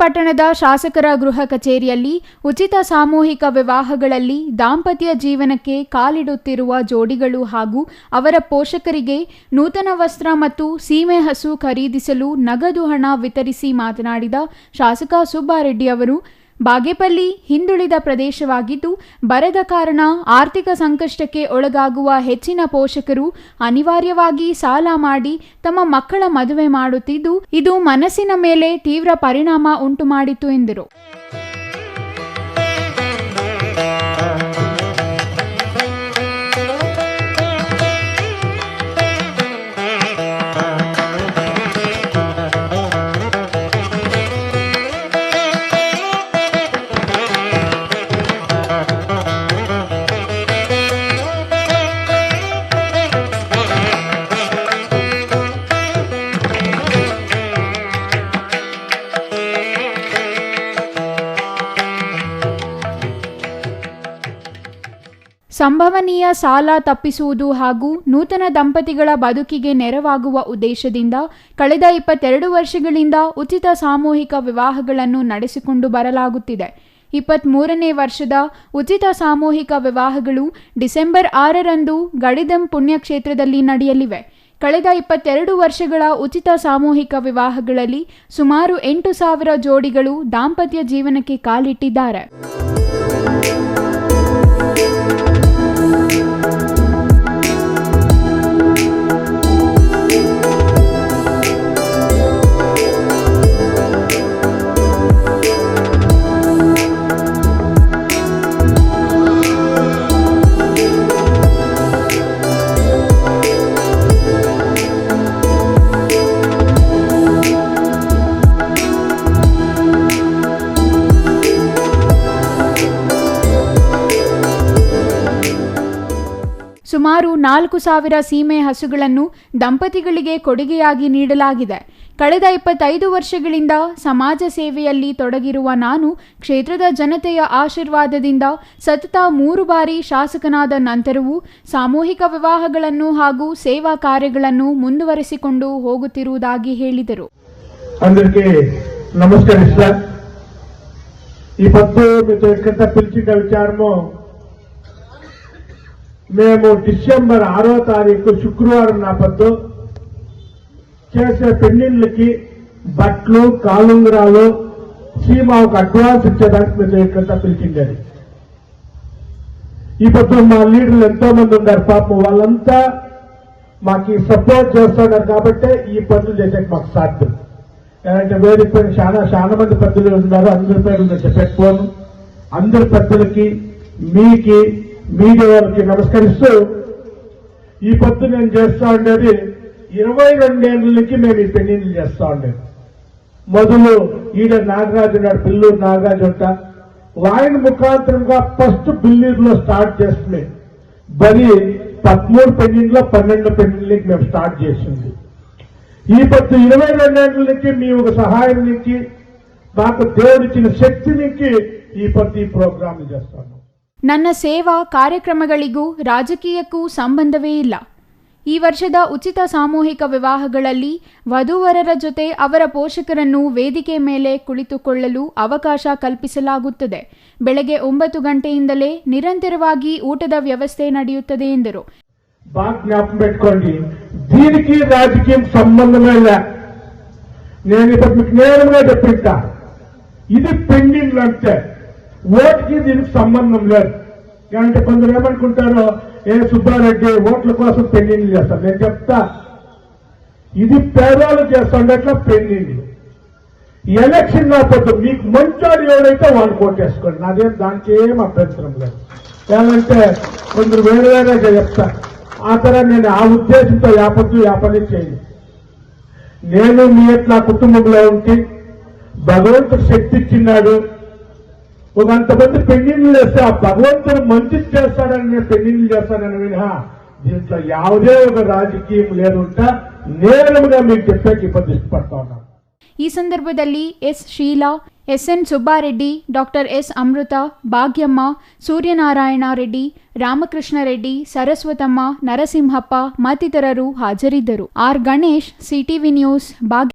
ಪಟ್ಟಣದ ಶಾಸಕರ ಗೃಹ ಕಚೇರಿಯಲ್ಲಿ ಉಚಿತ ಸಾಮೂಹಿಕ ವಿವಾಹಗಳಲ್ಲಿ ದಾಂಪತ್ಯ ಜೀವನಕ್ಕೆ ಕಾಲಿಡುತ್ತಿರುವ ಜೋಡಿಗಳು ಹಾಗೂ ಅವರ ಪೋಷಕರಿಗೆ ನೂತನ ವಸ್ತ್ರ ಮತ್ತು ಸೀಮೆ ಹಸು ಖರೀದಿಸಲು ನಗದು ಹಣ ವಿತರಿಸಿ ಮಾತನಾಡಿದ ಶಾಸಕ ಸುಬ್ಬಾರೆಡ್ಡಿ ಅವರು, ಬಾಗೇಪಲ್ಲಿ ಹಿಂದುಳಿದ ಪ್ರದೇಶವಾಗಿದ್ದು ಬರದ ಕಾರಣ ಆರ್ಥಿಕ ಸಂಕಷ್ಟಕ್ಕೆ ಒಳಗಾಗುವ ಹೆಚ್ಚಿನ ಪೋಷಕರು ಅನಿವಾರ್ಯವಾಗಿ ಸಾಲ ಮಾಡಿ ತಮ್ಮ ಮಕ್ಕಳ ಮದುವೆ ಮಾಡುತ್ತಿದ್ದು, ಇದು ಮನಸ್ಸಿನ ಮೇಲೆ ತೀವ್ರ ಪರಿಣಾಮ ಉಂಟುಮಾಡಿತು ಎಂದರು. ಸಂಭವನೀಯ ಸಾಲ ತಪ್ಪಿಸುವುದು ಹಾಗೂ ನೂತನ ದಂಪತಿಗಳ ಬದುಕಿಗೆ ನೆರವಾಗುವ ಉದ್ದೇಶದಿಂದ ಕಳೆದ 22 ವರ್ಷಗಳಿಂದ ಉಚಿತ ಸಾಮೂಹಿಕ ವಿವಾಹಗಳನ್ನು ನಡೆಸಿಕೊಂಡು ಬರಲಾಗುತ್ತಿದೆ. 23ನೇ ವರ್ಷದ ಉಚಿತ ಸಾಮೂಹಿಕ ವಿವಾಹಗಳು ಡಿಸೆಂಬರ್ 6ರಂದು ಗಡಿದಂ ಪುಣ್ಯಕ್ಷೇತ್ರದಲ್ಲಿ ನಡೆಯಲಿವೆ. ಕಳೆದ 22 ವರ್ಷಗಳ ಉಚಿತ ಸಾಮೂಹಿಕ ವಿವಾಹಗಳಲ್ಲಿ ಸುಮಾರು 8,000 ಜೋಡಿಗಳು ದಾಂಪತ್ಯ ಜೀವನಕ್ಕೆ ಕಾಲಿಟ್ಟಿದ್ದಾರೆ. ಸುಮಾರು 4,000 ಸೀಮೆ ಹಸುಗಳನ್ನು ದಂಪತಿಗಳಿಗೆ ಕೊಡುಗೆಯಾಗಿ ನೀಡಲಾಗಿದೆ. ಕಳೆದ 25 ವರ್ಷಗಳಿಂದ ಸಮಾಜ ಸೇವೆಯಲ್ಲಿ ತೊಡಗಿರುವ ನಾನು ಕ್ಷೇತ್ರದ ಜನತೆಯ ಆಶೀರ್ವಾದದಿಂದ ಸತತ 3 ಬಾರಿ ಶಾಸಕನಾದ ನಂತರವೂ ಸಾಮೂಹಿಕ ವಿವಾಹಗಳನ್ನು ಹಾಗೂ సేవా ಕಾರ್ಯಗಳನ್ನು ಮುಂದುವರಿಸಿಕೊಂಡು ಹೋಗುತ್ತಿರುವುದಾಗಿ ಹೇಳಿದರು. అందరికీ నమస్కారం సార్. ఈ పొద్దు మీతో ఎక్కడ పిలిచిన విచారము మేము డిసెంబర్ 6వ తారీఖు శుక్రవారం నా పొద్దు చేసే పెళ్లిళ్ళకి బట్టలు కాలుంగరాలు సీమాకు అడ్వాన్స్ ఇచ్చేదానికి మీతో ఎక్కడ పిలిచిండేది. ఈ పొద్దు మా లీడర్లు ఎంతో మంది ఉన్నారు. పాపం వాళ్ళంతా మాకు సపోర్ట్ చేస్తున్నారు కాబట్టి ఈ పనులు చేసేది మాకు సాధ్యం. ఎందుకంటే వేరే పైన చాలా మంది పెద్దలు ఉన్నారు. అందరి పేరు చెప్పకపోను. అందరి పెద్దలకి మీకి మీడియా వాళ్ళకి నమస్కరిస్తూ ఈ పొద్దు నేను చేస్తా ఉండేది 22 ఏళ్ళకి మేము ఈ పెళ్లిళ్ళు చేస్తా ఉండేది. మొదలు ఈడ నాగరాజు ఉన్నాడు, పిల్లూరు నాగరాజు ఉంటా, ఆయన ముఖాంతరంగా ఫస్ట్ బిల్లీరులో స్టార్ట్ చేస్తుంది. బరి 13 పెళ్లిళ్ళలో 12 పెళ్లిళ్ళకి మేము స్టార్ట్ చేసింది. ఈ పొద్దు 22 ఏళ్ళకి మీ ఒక సహాయం నుంచి మాకు దేవుడిచ్చిన శక్తి నుంచి ఈ పొద్దు ఈ ప్రోగ్రామ్ చేస్తాను. ನನ್ನ ಸೇವಾ ಕಾರ್ಯಕ್ರಮಗಳಿಗೂ ರಾಜಕೀಯಕ್ಕೂ ಸಂಬಂಧವೇ ಇಲ್ಲ. ಈ ವರ್ಷದ ಉಚಿತ ಸಾಮೂಹಿಕ ವಿವಾಹಗಳಲ್ಲಿ ವಧೂವರರ ಜೊತೆ ಅವರ ಪೋಷಕರನ್ನು ವೇದಿಕೆ ಮೇಲೆ ಕುಳಿತುಕೊಳ್ಳಲು ಅವಕಾಶ ಕಲ್ಪಿಸಲಾಗುತ್ತದೆ. ಬೆಳಗ್ಗೆ 9 ಗಂಟೆಯಿಂದಲೇ ನಿರಂತರವಾಗಿ ಊಟದ ವ್ಯವಸ್ಥೆ ನಡೆಯುತ್ತದೆ ಎಂದರು. బాగా జ్ఞాపకం పెట్టుకోండి, దీనికి రాజకీయం సంబంధమే లే. నేను ఇప్పుడు మీకు నేరుగా చెప్పింటా, ఇది పెండింగ్ అంతే. ఓటుకి దీనికి సంబంధం లేదు. అంటే కొందరు ఏమనుకుంటారో, సుబ్బారెడ్డి ఓట్ల కోసం పెండింగ్ చేస్తారు. నేను చెప్తా, ఇది పేదవాళ్ళు చేస్తుండట్లా పెండింగ్. ఎలక్షన్ కాకపోతే మీకు మంచోడు ఎవరైతే వాళ్ళు కోటేసుకోండి, నాదేం దానికి ఏం అభ్యంతరం లేదు. ఏమంటే కొందరు వేరేగా చెప్తారు. ఆ తర్వాత నేను ఆ ఉద్దేశంతో యాపని చేయను. నేను మీ ఎట్లా కుటుంబంలో ఉంటే భగవంతుడు శక్తి ఇచ్చినాడు. ఒక అంతమంది పెళ్లిళ్ళు చేస్తే ఆ భగవంతుడు మంచి చేస్తాడని నేను పెళ్లిళ్ళు చేస్తానని వినా దీంట్లో ಯಾವುದೇ ఒక రాజకీయం లేదుంటా నేరుగా మీకు చెప్పేకి ఇబ్బంది ఇష్టపడతా ఉన్నాను. ಈ ಸಂದರ್ಭದಲ್ಲಿ S Sheela, SN Subbareddy, doctor S Amrutha, Bhagyamma, Suryanarayana Reddy, Ramakrishna Reddy, Saraswathamma, Narasimhappa ಮತ್ತಿತರರು ಹಾಜರಿದ್ದರು. ಆರ್ ಗಣೇಶ್, ಸಿಟಿವಿ ನ್ಯೂಸ್, ಭಾಗ್ಯ.